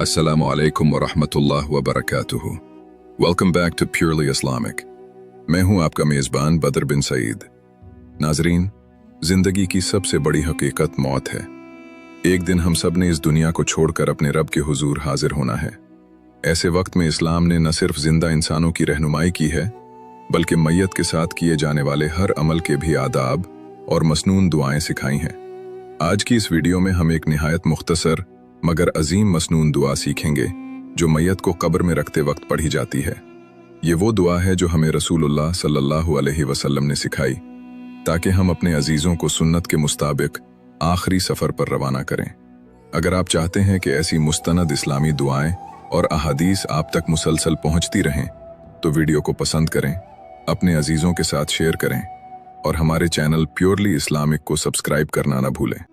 Assalamu alaikum wa rahmatullah wa barakatuhu. Welcome back to Purely Islamic. मैं हूं आपका मेज़बान बदर बिन सईद। नाज़रीन, ज़िंदगी की सबसे बड़ी हकीकत मौत है। एक दिन हम सब ने इस दुनिया को छोड़कर अपने रब के हुजूर हाजिर होना है। ऐसे वक्त में इस्लाम ने न सिर्फ जिंदा इंसानों की रहनुमाई की है, बल्कि मैयत के साथ किए जाने वाले हर अमल के भी आदाब और मसनून दुआएं सिखाई हैं। आज की इस वीडियो में हम एक निहायत मुख्तसर मगर अजीम मसनून दुआ सीखेंगे जो मैयत को कब्र में रखते वक्त पढ़ी जाती है। ये वो दुआ है जो हमें रसूलुल्लाह सल्लल्लाहु अलैहि वसल्लम ने सिखाई ताकि हम अपने अजीज़ों को सुन्नत के मुताबिक आखिरी सफ़र पर रवाना करें। अगर आप चाहते हैं कि ऐसी मुस्तनद इस्लामी दुआएं और अहादीस आप तक मुसलसल पहुंचती रहें तो वीडियो को पसंद करें, अपने अजीज़ों के साथ शेयर करें और हमारे चैनल प्योरली इस्लामिक को सब्सक्राइब करना ना भूलें।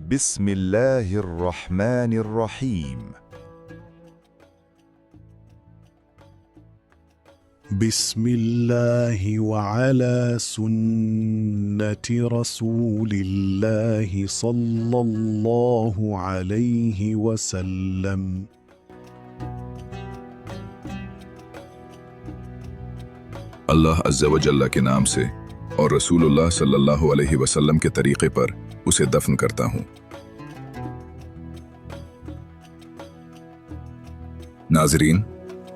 बिस्मिल्लाहिर्रहमानिर्रहीम। बिस्मिल्लाहि व अला सुन्नति रसूलिल्लाहि सल्लल्लाहु अलैहि वसल्लम। अल्लाह अज़्ज़ा व जल्ला के नाम से और रसूलुल्लाह सल्लल्लाहु अलैहि वसल्लम के तरीक़े पर उसे दफन करता हूँ। नाज़रीन,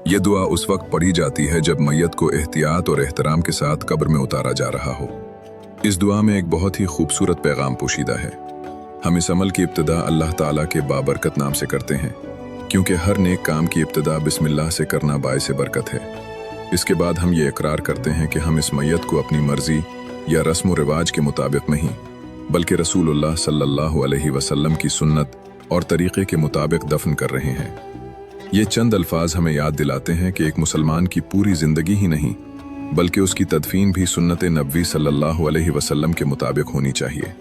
ये दुआ उस वक्त पढ़ी जाती है जब मैयत को एहतियात और एहतराम के साथ कब्र में उतारा जा रहा हो। इस दुआ में एक बहुत ही खूबसूरत पैगाम पोशीदा है। हम इस अमल की इब्तिदा अल्लाह ताला के बाबरकत नाम से करते हैं, क्योंकि हर नेक काम की इब्तिदा बिस्मिल्लाह से करना बाइस बरकत है। इसके बाद हम ये इकरार करते हैं कि हम इस मैयत को अपनी मर्जी या रस्म व रिवाज के मुताबिक नहीं, बल्कि रसूलुल्लाह सल्लल्लाहु अलैहि वसल्लम की सुन्नत और तरीक़े के मुताबिक दफन कर रहे हैं। ये चंद अल्फाज हमें याद दिलाते हैं कि एक मुसलमान की पूरी ज़िंदगी ही नहीं, बल्कि उसकी तदफीन भी सुन्नत नबवी सल्लल्लाहु अलैहि वसल्लम के मुताबिक होनी चाहिए।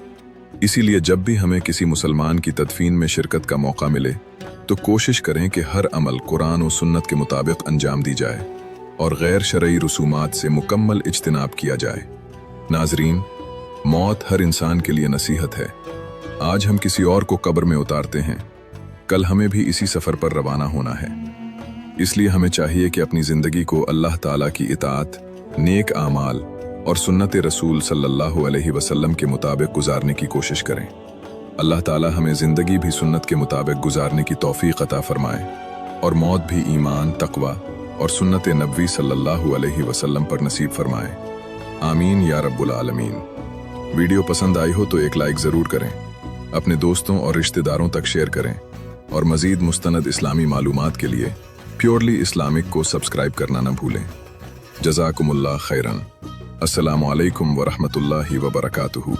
इसीलिए जब भी हमें किसी मुसलमान की तदफीन में शिरकत का मौका मिले तो कोशिश करें कि हर अमल कुरान और सुन्नत के मुताबिक अंजाम दी जाए और गैर शरई रसूमात से मुकम्मल इज्तिनाब किया जाए। नाज़रीन, मौत हर इंसान के लिए नसीहत है। आज हम किसी और को कब्र में उतारते हैं, कल हमें भी इसी सफ़र पर रवाना होना है। इसलिए हमें चाहिए कि अपनी ज़िंदगी को अल्लाह ताला की इताअत, नेक आमाल और सुन्नत रसूल सल्लल्लाहु अलैहि वसल्लम के मुताबिक गुजारने की कोशिश करें। अल्लाह ताला हमें ज़िंदगी भी सुन्नत के मुताबिक गुजारने की तौफीक अता फरमाए और मौत भी ईमान, तक़वा और सुन्नत नबवी सल्लल्लाहु अलैहि वसल्लम पर नसीब फरमाए। आमीन या रब्बुल आलमीन। वीडियो पसंद आई हो तो एक लाइक ज़रूर करें, अपने दोस्तों और रिश्तेदारों तक शेयर करें और मज़ीद मुस्तनद इस्लामी मालूमात के लिए प्योरली इस्लामिक को सब्सक्राइब करना न भूलें। जज़ाकुमुल्लाह खैरन। अस्सलामु अलैकुम व रहमतुल्लाहि व बरकातुहू।